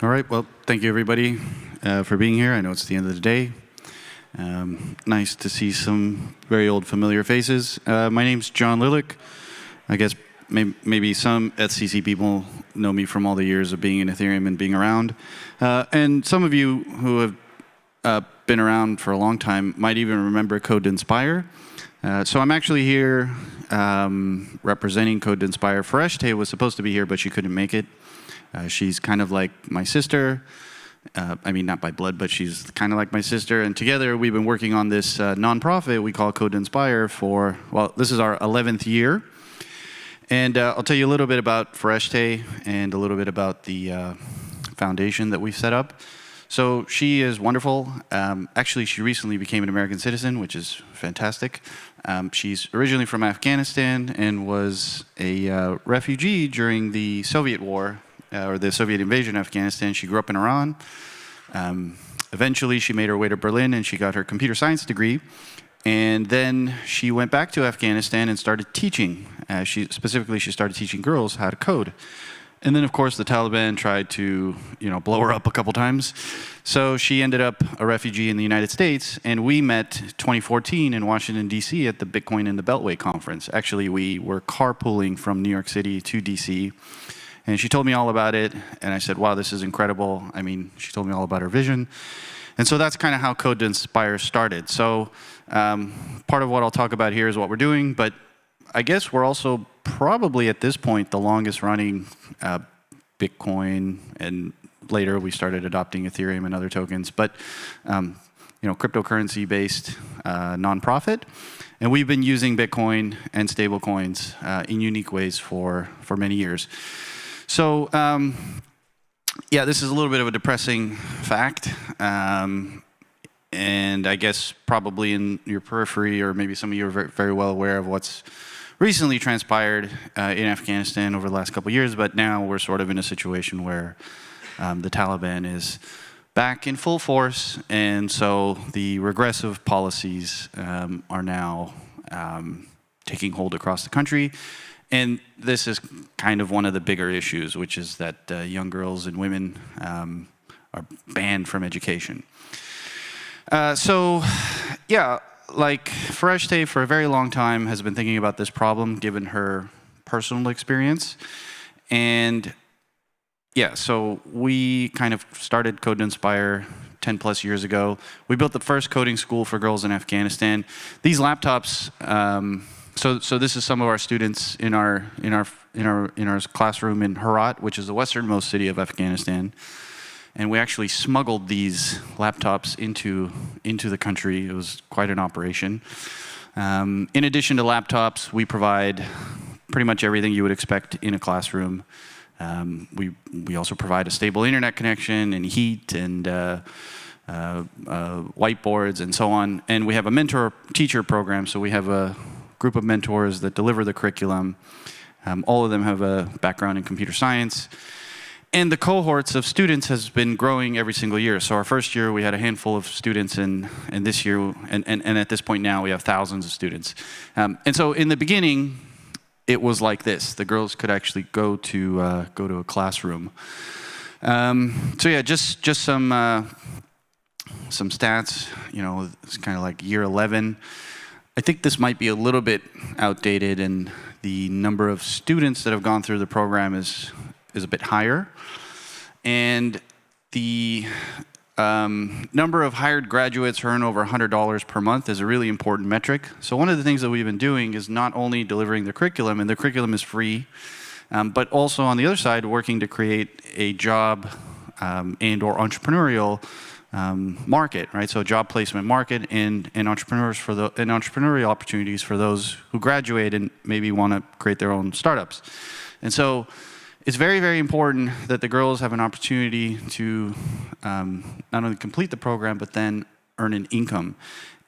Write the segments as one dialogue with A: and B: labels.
A: All right, well, thank you everybody for being here. I know it's the end of the day. Nice to see some very old familiar faces. My name's John Lilic. I guess maybe some SCC people know me from all the years of being in Ethereum and being around. And some of you who have been around for a long time might even remember Code to Inspire. So I'm actually here representing Code to Inspire. Fareshte was supposed to be here, but she couldn't make it. She's kind of like my sister. I mean, not by blood, but she's kind of like my sister. And together, we've been working on this nonprofit we call Code to Inspire for, well, this is our 11th year. And I'll tell you a little bit about Fareshte and a little bit about the foundation that we've set up. So she is wonderful. Actually, she recently became an American citizen, which is fantastic. She's originally from Afghanistan and was a refugee during the Soviet war, or the Soviet invasion of Afghanistan. She grew up in Iran. Eventually, she made her way to Berlin and she got her computer science degree. And then she went back to Afghanistan and started teaching. She started teaching girls how to code. And then, of course, the Taliban tried to, blow her up a couple times. So she ended up a refugee in the United States, and we met 2014 in Washington, D.C. at the Bitcoin in the Beltway conference. Actually, we were carpooling from New York City to D.C., and she told me all about it, and I said, wow, this is incredible. I mean, she told me all about her vision. And so that's kind of how Code to Inspire started. So part of what I'll talk about here is what we're doing, but I guess we're also probably at this point the longest running Bitcoin, and later we started adopting Ethereum and other tokens, but cryptocurrency-based nonprofit. And we've been using Bitcoin and stablecoins in unique ways for many years. So yeah, this is a little bit of a depressing fact. And I guess probably in your periphery, or maybe some of you are very, very well aware of what's recently transpired in Afghanistan over the last couple of years, but now we're sort of in a situation where the Taliban is back in full force, and so the regressive policies are now taking hold across the country. And this is kind of one of the bigger issues, which is that young girls and women are banned from education. So, yeah, like Fareshte for a very long time has been thinking about this problem given her personal experience. And yeah, so we kind of started Code to Inspire 10 plus years ago. We built the first coding school for girls in Afghanistan. These laptops, so this is some of our students in our classroom in Herat, which is the westernmost city of Afghanistan. And we actually smuggled these laptops into the country. It was quite an operation. In addition to laptops, we provide pretty much everything you would expect in a classroom. We also provide a stable internet connection and heat and whiteboards and so on. And we have a mentor-teacher program, so we have a group of mentors that deliver the curriculum. All of them have a background in computer science. And the cohorts of students has been growing every single year. So our first year, we had a handful of students, and this year, and at this point now, we have thousands of students. And so in the beginning, it was like this. The girls could actually go to a classroom. So yeah, just some stats. It's kind of like year 11. I think this might be a little bit outdated, and the number of students that have gone through the program is a bit higher. And the number of hired graduates who earn over $100 per month is a really important metric. So one of the things that we've been doing is not only delivering the curriculum, and the curriculum is free, but also on the other side, working to create a job and/or entrepreneurial market, right? So job placement market and entrepreneurial opportunities for those who graduate and maybe want to create their own startups. And so it's very, very important that the girls have an opportunity to not only complete the program, but then earn an income.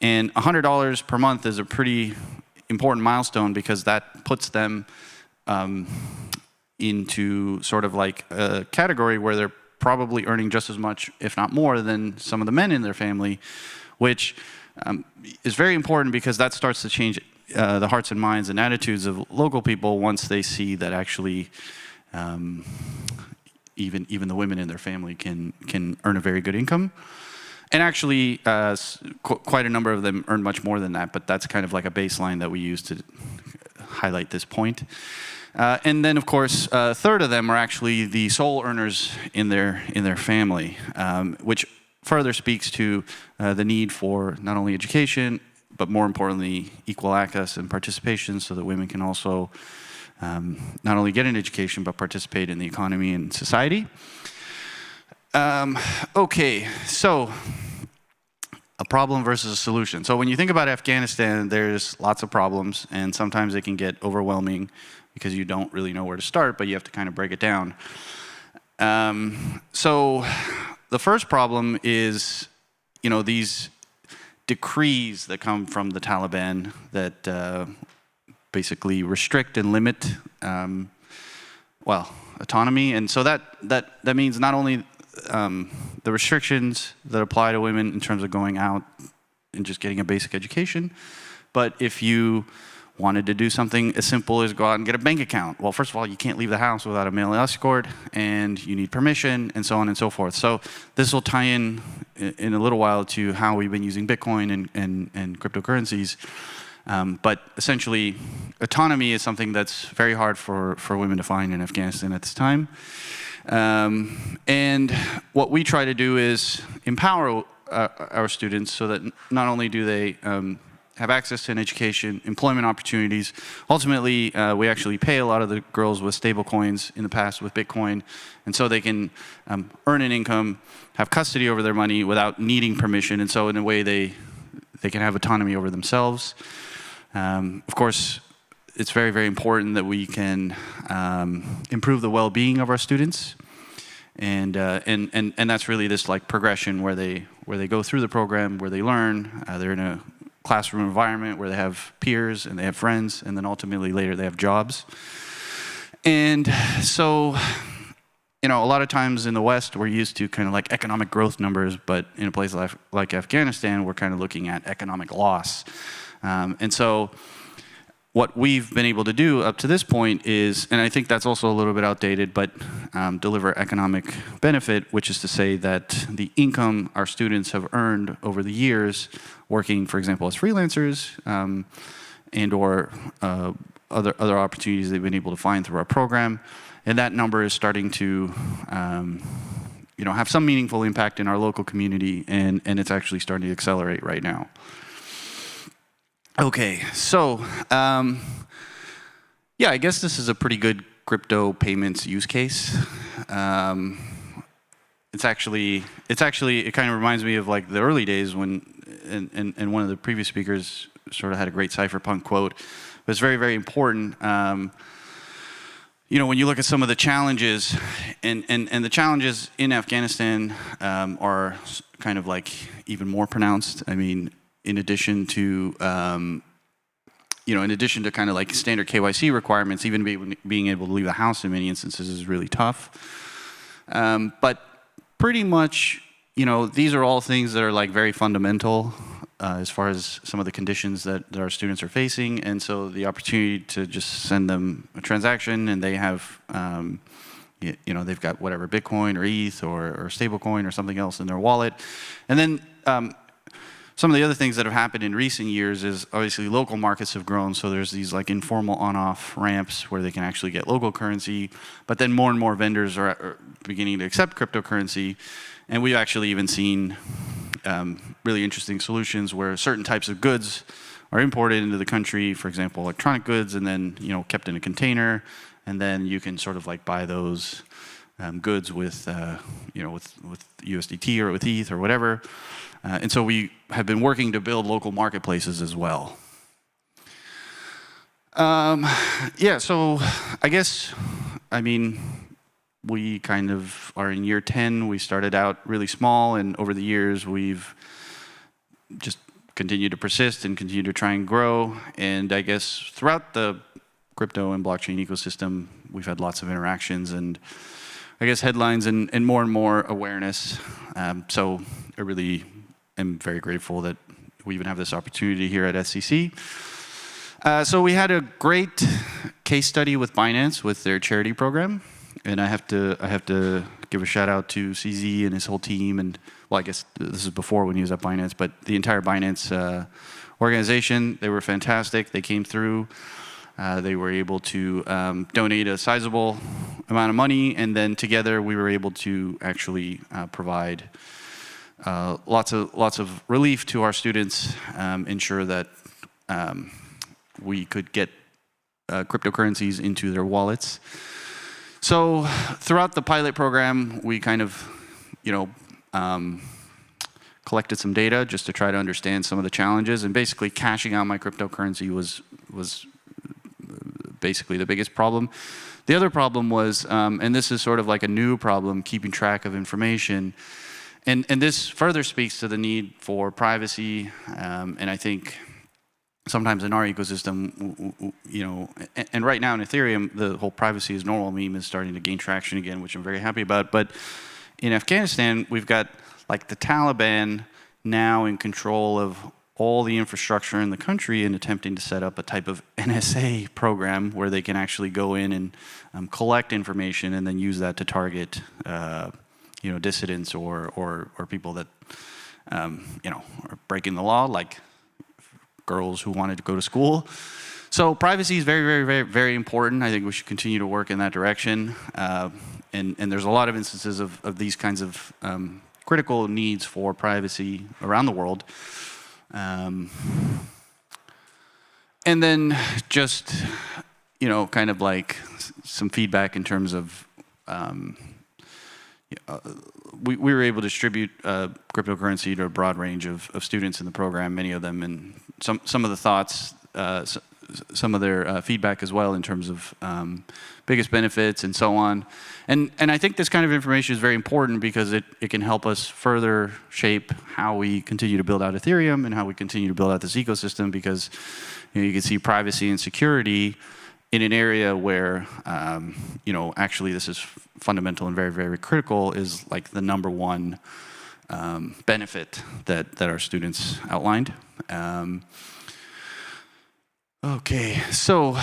A: And $100 per month is a pretty important milestone because that puts them into sort of like a category where they're probably earning just as much, if not more, than some of the men in their family, which is very important because that starts to change the hearts and minds and attitudes of local people once they see that actually even the women in their family can earn a very good income. And actually, quite a number of them earn much more than that, but that's kind of like a baseline that we use to highlight this point. And then, of course, a third of them are actually the sole earners in their family, which further speaks to the need for not only education, but more importantly, equal access and participation so that women can also not only get an education, but participate in the economy and society. Okay, so a problem versus a solution. So when you think about Afghanistan, there's lots of problems, and sometimes they can get overwhelming because you don't really know where to start, but you have to kind of break it down. So the first problem is, these decrees that come from the Taliban that basically restrict and limit, autonomy. And so that means not only the restrictions that apply to women in terms of going out and just getting a basic education, but if you wanted to do something as simple as go out and get a bank account, well, first of all, you can't leave the house without a male escort, and you need permission, and so on and so forth. So this will tie in a little while to how we've been using Bitcoin and cryptocurrencies. But essentially, autonomy is something that's very hard for women to find in Afghanistan at this time. And what we try to do is empower our students so that not only do they have access to an education, employment opportunities. Ultimately, we actually pay a lot of the girls with stable coins in the past with Bitcoin, and so they can earn an income, have custody over their money without needing permission, and so in a way they can have autonomy over themselves. Of course, it's very, very important that we can improve the well-being of our students, and that's really this like progression where they go through the program, where they learn, they're in a classroom environment where they have peers and they have friends, and then ultimately later they have jobs. And so, a lot of times in the West, we're used to kind of like economic growth numbers, but in a place like Afghanistan, we're kind of looking at economic loss. And so what we've been able to do up to this point is, and I think that's also a little bit outdated, but deliver economic benefit, which is to say that the income our students have earned over the years working, for example, as freelancers and or other opportunities they've been able to find through our program. And that number is starting to have some meaningful impact in our local community, and it's actually starting to accelerate right now. Okay, so I guess this is a pretty good crypto payments use case. It kind of reminds me of like the early days when, and one of the previous speakers sort of had a great cypherpunk quote. But it's very, very important. When you look at some of the challenges, and the challenges in Afghanistan are kind of like even more pronounced. I mean, in addition to kind of like standard KYC requirements, even being able to leave the house in many instances is really tough. But pretty much, these are all things that are like very fundamental as far as some of the conditions that our students are facing. And so the opportunity to just send them a transaction and they have, they've got whatever Bitcoin or ETH or stablecoin or something else in their wallet. And then some of the other things that have happened in recent years is obviously local markets have grown, so there's these like informal on-off ramps where they can actually get local currency, but then more and more vendors are beginning to accept cryptocurrency, and we've actually even seen really interesting solutions where certain types of goods are imported into the country, for example, electronic goods, and then kept in a container, and then you can sort of like buy those goods with USDT or with ETH or whatever. And so we have been working to build local marketplaces as well. So I guess, we kind of are in year 10. We started out really small, and over the years we've just continued to persist and continue to try and grow. And I guess throughout the crypto and blockchain ecosystem, we've had lots of interactions and I guess headlines and more awareness. So I really am very grateful that we even have this opportunity here at SCC. So we had a great case study with Binance with their charity program. and I have to give a shout out to CZ and his whole team, and well, I guess this is before when he was at Binance, but the entire Binance organization. They were fantastic. They came through. They were able to donate a sizable amount of money, and then together we were able to actually provide lots of relief to our students, ensure that we could get cryptocurrencies into their wallets. So throughout the pilot program, we kind of, collected some data just to try to understand some of the challenges, and basically cashing out my cryptocurrency was basically the biggest problem. The other problem was, and this is sort of like a new problem, keeping track of information. And this further speaks to the need for privacy, and I think sometimes in our ecosystem, and right now in Ethereum, the whole privacy is normal meme is starting to gain traction again, which I'm very happy about. But in Afghanistan, we've got like the Taliban now in control of all the infrastructure in the country and attempting to set up a type of NSA program where they can actually go in and collect information and then use that to target dissidents or people that are breaking the law, like girls who wanted to go to school. So privacy is very, very, very, very important. I think we should continue to work in that direction. And there's a lot of instances of these kinds of critical needs for privacy around the world. And then just, kind of like some feedback in terms of we were able to distribute cryptocurrency to a broad range of students in the program, many of them, and some of the thoughts, some of their feedback as well in terms of biggest benefits and so on. And I think this kind of information is very important because it can help us further shape how we continue to build out Ethereum and how we continue to build out this ecosystem, because you can see privacy and security in an area where actually this is fundamental and very, very critical, is like the number one benefit that our students outlined. Okay, so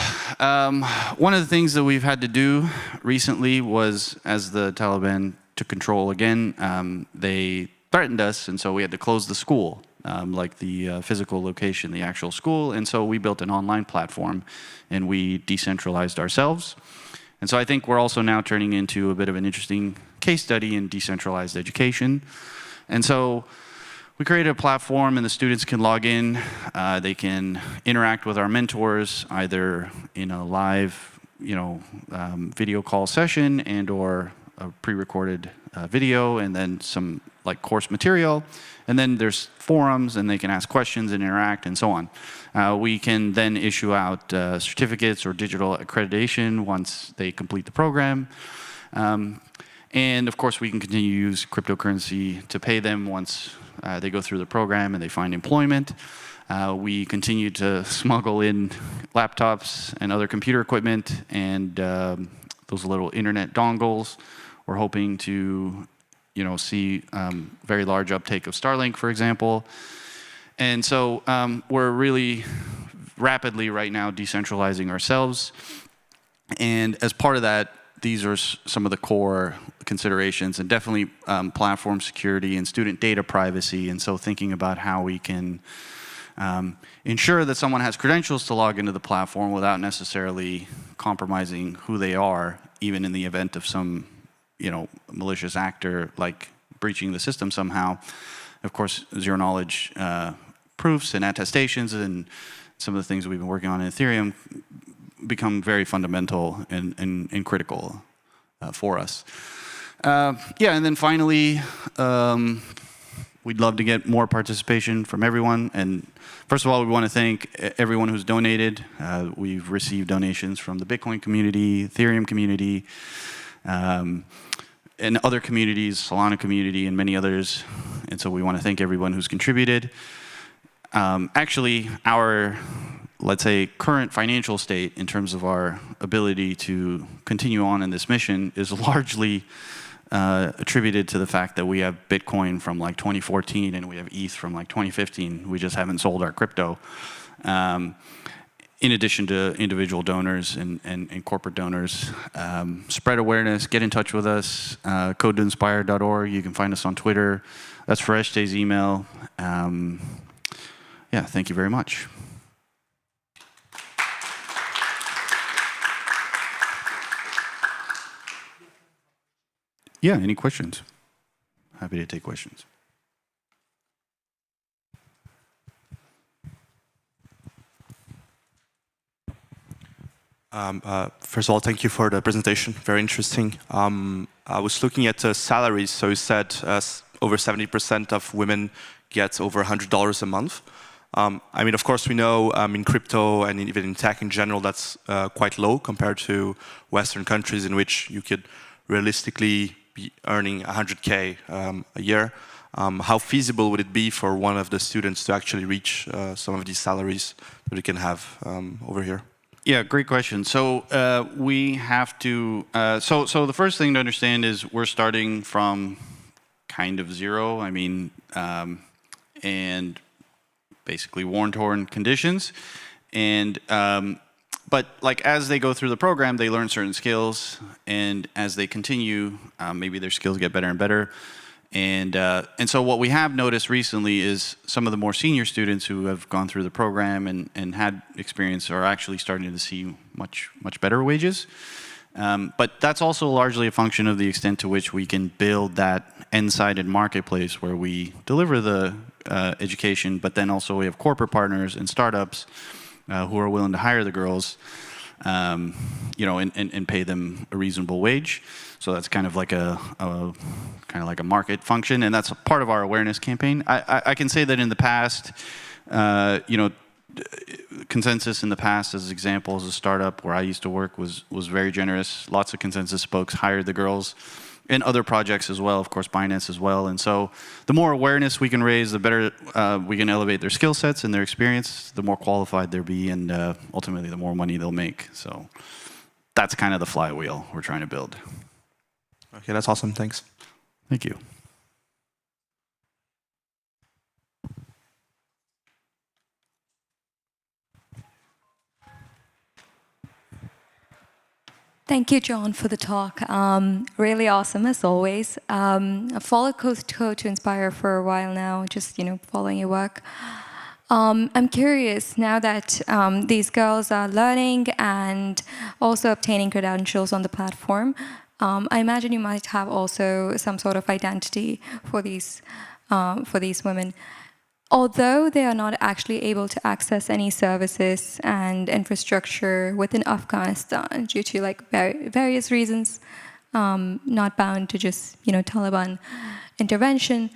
A: one of the things that we've had to do recently was, as the Taliban took control again, they threatened us, and so we had to close the school, like the physical location, the actual school, and so we built an online platform, and we decentralized ourselves. And so I think we're also now turning into a bit of an interesting case study in decentralized education. And so we created a platform, and the students can log in. They can interact with our mentors either in a live, video call session and or a pre-recorded video, and then some like course material. And then there's forums, and they can ask questions and interact and so on. We can then issue out certificates or digital accreditation once they complete the program. And of course, we can continue to use cryptocurrency to pay them once they go through the program and they find employment. We continue to smuggle in laptops and other computer equipment and those little internet dongles. We're hoping to, see very large uptake of Starlink, for example. And so we're really rapidly right now decentralizing ourselves. And as part of that, these are some of the core considerations, and definitely platform security and student data privacy. And so thinking about how we can ensure that someone has credentials to log into the platform without necessarily compromising who they are, even in the event of some, malicious actor like breaching the system somehow. Of course, zero knowledge proofs and attestations and some of the things we've been working on in Ethereum become very fundamental and critical for us. And then finally, we'd love to get more participation from everyone. And first of all, we want to thank everyone who's donated. We've received donations from the Bitcoin community, Ethereum community, and other communities, Solana community, and many others. And so we want to thank everyone who's contributed. Actually, our, let's say, current financial state in terms of our ability to continue on in this mission is largely attributed to the fact that we have Bitcoin from like 2014 and we have ETH from like 2015. We just haven't sold our crypto. in addition to individual donors and corporate donors. Spread awareness, get in touch with us, codetoinspire.org. You can find us on Twitter. That's Foreshta's email. Yeah, thank you very much. Yeah, any questions? Happy to take questions.
B: First of all, thank you for the presentation. Very interesting. I was looking at salaries. So you said over 70% of women get over $100 a month. I mean, of course, we know in crypto and even in tech in general, that's quite low compared to Western countries in which you could realistically be earning 100K a year. How feasible would it be for one of the students to actually reach some of these salaries that we can have over here?
A: Yeah, great question. So we have to. So the first thing to understand is we're starting from kind of zero. I mean, and basically war-torn conditions, and but like as they go through the program, they learn certain skills, and as they continue, maybe their skills get better and better. And so what we have noticed recently is some of the more senior students who have gone through the program and had experience are actually starting to see much better wages. But that's also largely a function of the extent to which we can build that end-sided marketplace where we deliver the education, but then also we have corporate partners and startups who are willing to hire the girls, you know, and pay them a reasonable wage. So that's kind of like a market function, and that's a part of our awareness campaign. I can say that in the past, you know, Consensus in the past, as an example, as a startup where I used to work, was very generous. Lots of Consensus folks hired the girls, and other projects as well, of course, Binance as well. And so the more awareness we can raise, the better we can elevate their skill sets and their experience, the more qualified they'll be, and ultimately the more money they'll make. So that's kind of the flywheel we're trying to build.
B: Okay, that's awesome. Thanks.
A: Thank you.
C: Thank you, John, for the talk. Really awesome, as always. I've followed Code to Inspire for a while now, just following your work. I'm curious, now that these girls are learning and also obtaining credentials on the platform, I imagine you might have also some sort of identity for these women. Although they are not actually able to access any services and infrastructure within Afghanistan due to various reasons, not bound to just Taliban intervention,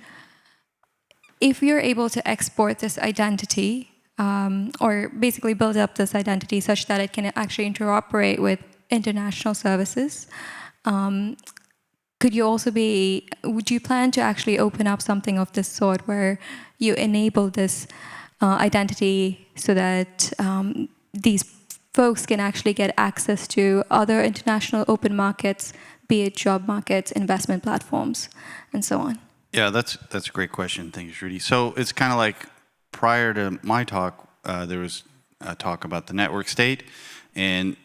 C: if you're able to export this identity or basically build up this identity such that it can actually interoperate with international services, would you plan to actually open up something of this sort where you enable this identity so that these folks can actually get access to other international open markets, be it job markets, investment platforms, and so on?
A: Yeah, that's a great question. Thank you, Shruti. So it's kind of like prior to my talk, there was a talk about the network state and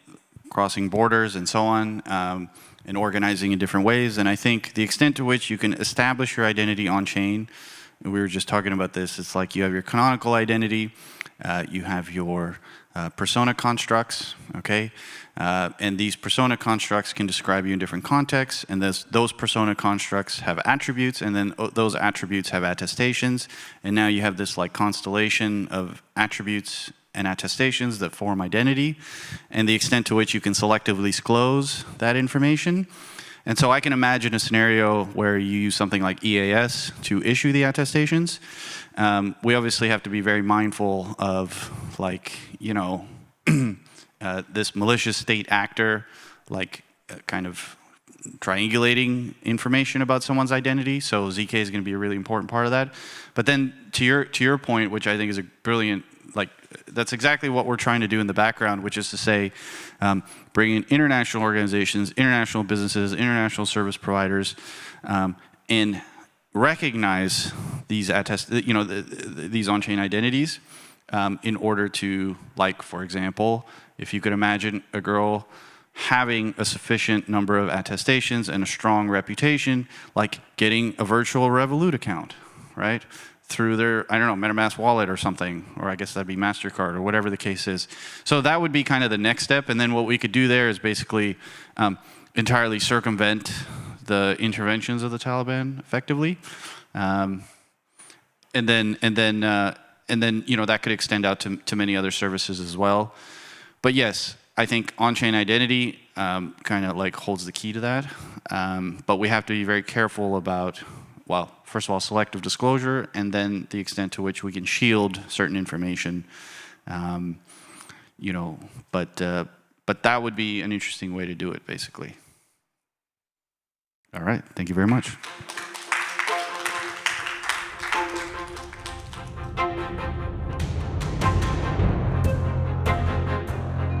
A: crossing borders and so on, and organizing in different ways. And I think the extent to which you can establish your identity on-chain, and we were just talking about this, it's like you have your canonical identity, you have your persona constructs, okay? And these persona constructs can describe you in different contexts, and those persona constructs have attributes, and then those attributes have attestations, and now you have this like constellation of attributes and attestations that form identity, and the extent to which you can selectively disclose that information. And so I can imagine a scenario where you use something like EAS to issue the attestations. We obviously have to be very mindful of, this malicious state actor, kind of triangulating information about someone's identity. So ZK is going to be a really important part of that. But then to your point, which I think is a brilliant, that's exactly what we're trying to do in the background, which is to say, bring in international organizations, international businesses, international service providers, and recognize these these on-chain identities, in order to, like, for example, if you could imagine a girl having a sufficient number of attestations and a strong reputation, like getting a virtual Revolut account, right? Through their, I don't know, MetaMask wallet or something, or I guess that'd be MasterCard or whatever the case is. So that would be kind of the next step. And then what we could do there is basically entirely circumvent the interventions of the Taliban effectively. And then that could extend out to many other services as well. But yes, I think on-chain identity kind of like holds the key to that. But we have to be very careful about, well, first of all, selective disclosure, and then the extent to which we can shield certain information. But that would be an interesting way to do it, basically. All right, thank you very much.